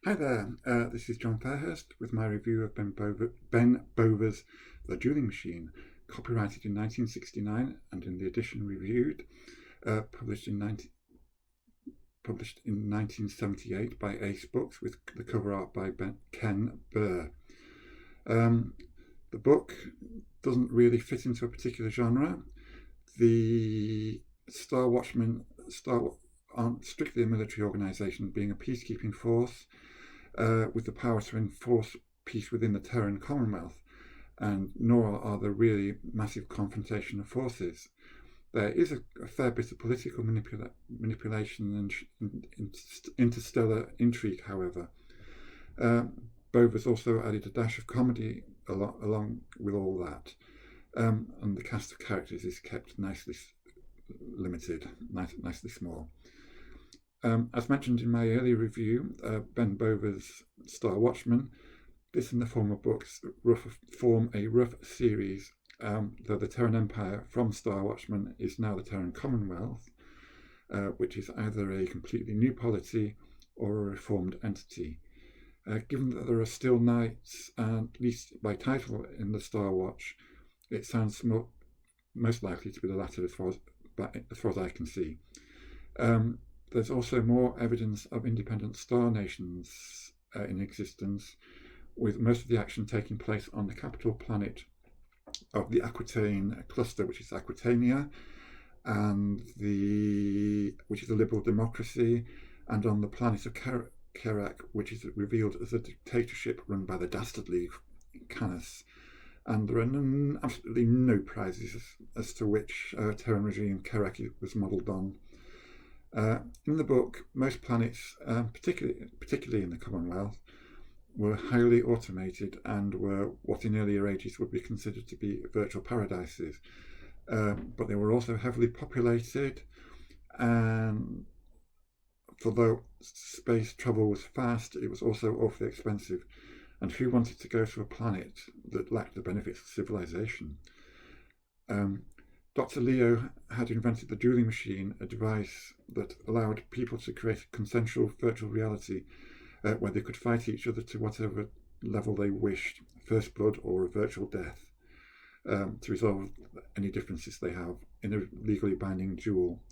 Hi there, this is John Fairhurst with my review of Ben Bover's The Dueling Machine, copyrighted in 1969 and in the edition reviewed, published in 1978 by Ace Books with the cover art by Ken Burr. Um, the book doesn't really fit into a particular genre. The Star Watchmen aren't strictly a military organisation, being a peacekeeping force with the power to enforce peace within the Terran Commonwealth, and nor are there really massive confrontation of forces. There is a fair bit of political manipulation and interstellar intrigue, however. Uh, Bover's also added a dash of comedy along with all that, and the cast of characters is kept nicely limited, nicely small. As mentioned in my earlier review, Ben Bover's Star Watchmen, this in the form of books form a rough series, though the Terran Empire from Star Watchmen is now the Terran Commonwealth, which is either a completely new polity or a reformed entity. Given that there are still knights, at least by title, in the Star Watch, it sounds most likely to be the latter as far as I can see. There's also more evidence of independent star nations in existence, with most of the action taking place on the capital planet of the Aquitaine cluster, which is Aquitania, and which is a liberal democracy, and on the planet of Kerak, which is revealed as a dictatorship run by the dastardly Canis. And there are absolutely no prizes as to which Terran regime Kerak was modelled on. In the book, most planets, particularly in the Commonwealth, were highly automated and were what in earlier ages would be considered to be virtual paradises. But they were also heavily populated, and although space travel was fast, it was also awfully expensive. And who wanted to go to a planet that lacked the benefits of civilization? Dr. Leo had invented the Dueling Machine, a device that allowed people to create a consensual virtual reality where they could fight each other to whatever level they wished, first blood or a virtual death, to resolve any differences they have in a legally binding duel.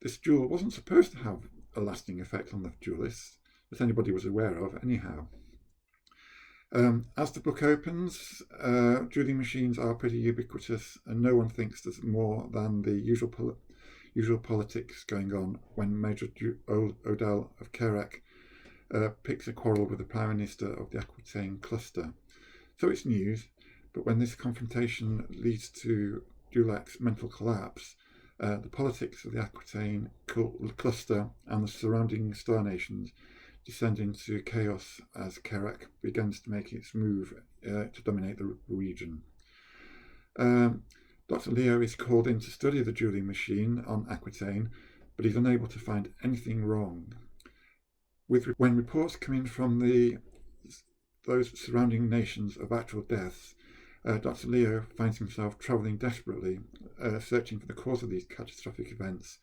This duel wasn't supposed to have a lasting effect on the duelists, that anybody was aware of anyhow. As the book opens, dueling machines are pretty ubiquitous, and no one thinks there's more than the usual politics going on when Major Odell of Kerak picks a quarrel with the Prime Minister of the Aquitaine cluster. So it's news, but when this confrontation leads to Dulac's mental collapse, the politics of the Aquitaine cluster and the surrounding star nations descend into chaos as Kerak begins to make its move to dominate the region. Dr. Leo is called in to study the dueling machine on Aquitaine, but he's unable to find anything wrong. When reports come in from those surrounding nations of actual deaths, Dr. Leo finds himself travelling desperately, searching for the cause of these catastrophic events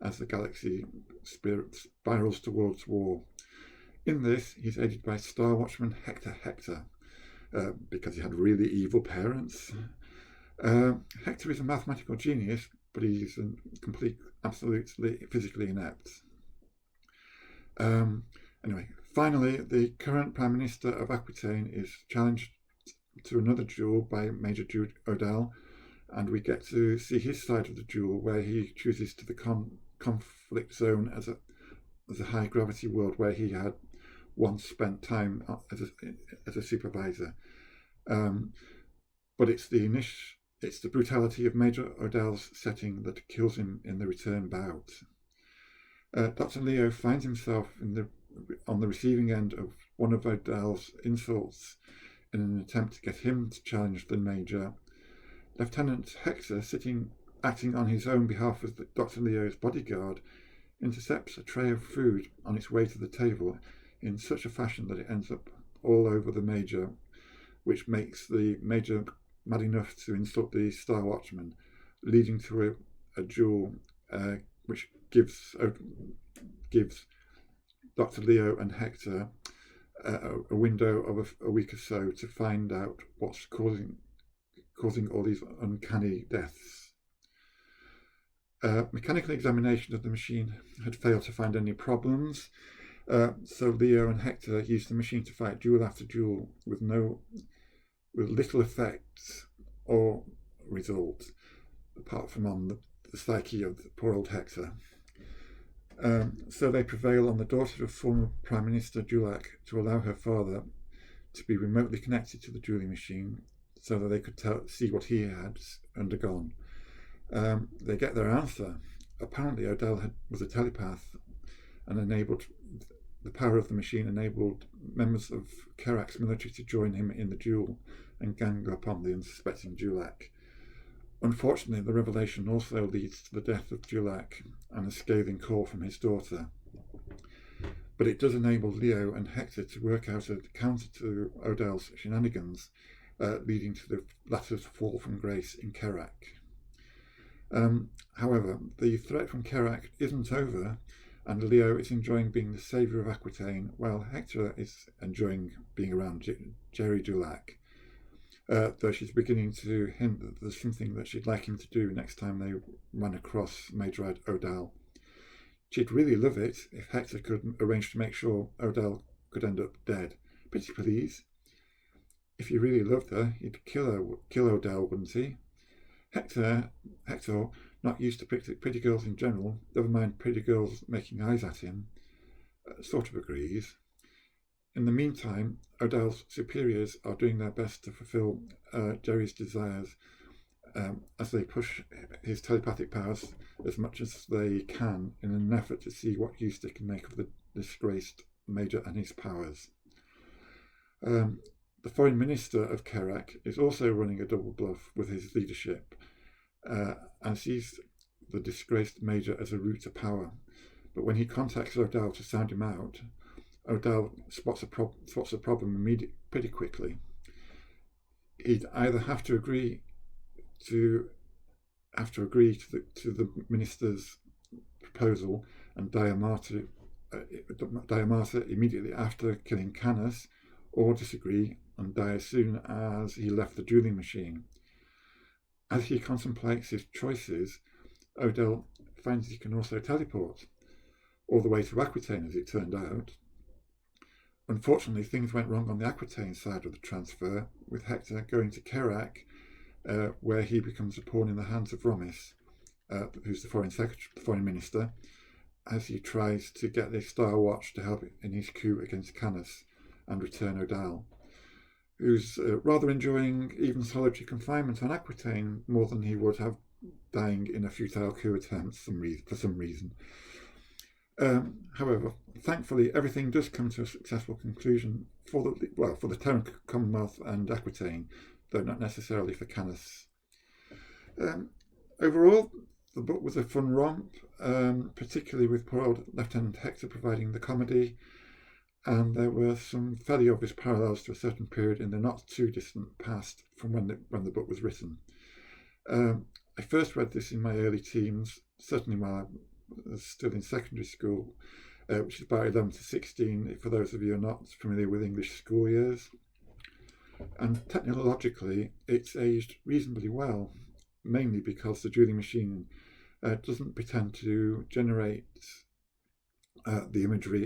as the galaxy spirals towards war. In this, he's aided by Star Watchman Hector, because he had really evil parents. Hector is a mathematical genius, but he's absolutely physically inept. Anyway, finally, the current Prime Minister of Aquitaine is challenged to another duel by Major Odell, and we get to see his side of the duel, where he chooses to the conflict zone as a high gravity world where he had once spent time as a supervisor. But it's the brutality of Major Odell's setting that kills him in the return bout. Dr. Leo finds himself on the receiving end of one of Odell's insults in an attempt to get him to challenge the Major. Lieutenant Hector, acting on his own behalf as Dr. Leo's bodyguard, intercepts a tray of food on its way to the table in such a fashion that it ends up all over the Major, which makes the Major mad enough to insult the Star Watchman, leading to a duel which gives Dr. Leo and Hector a window of a week or so to find out what's causing all these uncanny deaths. Mechanical examination of the machine had failed to find any problems, so Leo and Hector used the machine to fight duel after duel with little effect or result, apart from on the psyche of the poor old Hector. So they prevail on the daughter of former Prime Minister Dulac to allow her father to be remotely connected to the dueling machine so that they could see what he had undergone. They get their answer. Apparently Odell was a telepath, and the power of the machine enabled members of Kerrak's military to join him in the duel and gang up on the unsuspecting Dulac. Unfortunately, the revelation also leads to the death of Dulac and a scathing call from his daughter. But it does enable Leo and Hector to work out a counter to Odell's shenanigans, leading to the latter's fall from grace in Kerrak. However, the threat from Kerrak isn't over, and Leo is enjoying being the saviour of Aquitaine, while Hector is enjoying being around Jerry Dulac, though she's beginning to hint that there's something that she'd like him to do next time they run across Major Odell. She'd really love it if Hector could arrange to make sure Odell could end up dead. Pretty please. If he really loved her, he'd kill Odell, wouldn't he? Hector, not used to pretty girls in general, never mind pretty girls making eyes at him, sort of agrees. In the meantime, Odell's superiors are doing their best to fulfill Jerry's desires as they push his telepathic powers as much as they can in an effort to see what use they can make of the disgraced Major and his powers. The foreign minister of Kerrak is also running a double bluff with his leadership and sees the disgraced Major as a route to power. But when he contacts Odell to sound him out, Odell spots a problem pretty quickly. He'd either have to agree to the minister's proposal and die a martyr immediately after killing Canis, or disagree and die as soon as he left the dueling machine. As he contemplates his choices, Odell finds he can also teleport, all the way to Aquitaine as it turned out. Unfortunately, things went wrong on the Aquitaine side of the transfer, with Hector going to Kerrak, where he becomes a pawn in the hands of Romis, who's the foreign minister, as he tries to get the Star Watch to help in his coup against Canis and return Odell, who's rather enjoying even solitary confinement on Aquitaine more than he would have dying in a futile coup attempt for some reason. However, thankfully, everything does come to a successful conclusion for the Terran Commonwealth and Aquitaine, though not necessarily for Canis. Overall, the book was a fun romp, particularly with poor old Lieutenant Hector providing the comedy, and there were some fairly obvious parallels to a certain period in the not too distant past from when the book was written. I first read this in my early teens, certainly while I was still in secondary school, which is about 11 to 16, for those of you who are not familiar with English school years. And technologically, it's aged reasonably well, mainly because the dueling machine doesn't pretend to generate the imagery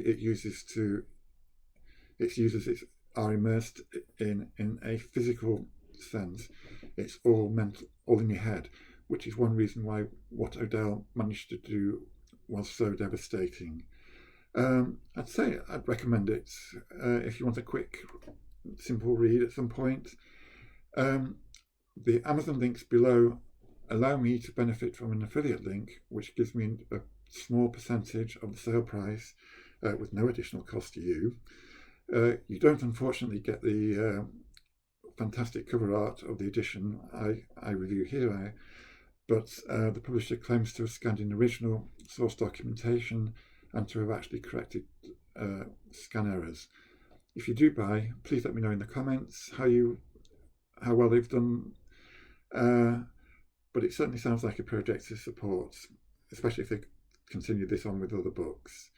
its users are immersed in a physical sense. It's all mental, all in your head, which is one reason why what Odell managed to do was so devastating. I'd recommend it if you want a quick, simple read at some point. The Amazon links below allow me to benefit from an affiliate link, which gives me a small percentage of the sale price with no additional cost to you. You don't unfortunately get the fantastic cover art of the edition I review here, but the publisher claims to have scanned in original source documentation and to have actually corrected scan errors. If you do buy, please let me know in the comments how well they've done. But it certainly sounds like a project to support, especially if they continue this on with other books.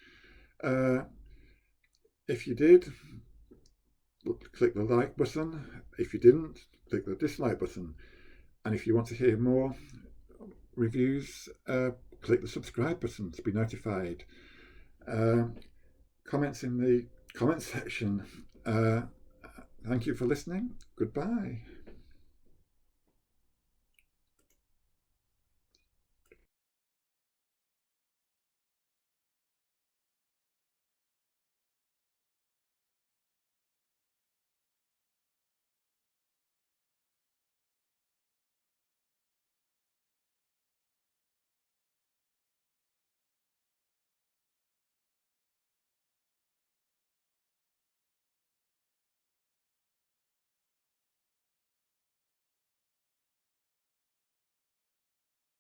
If you did, click the like button. If you didn't, click the dislike button. And if you want to hear more reviews, click the subscribe button to be notified. Comments in the comment section. Thank you for listening. Goodbye.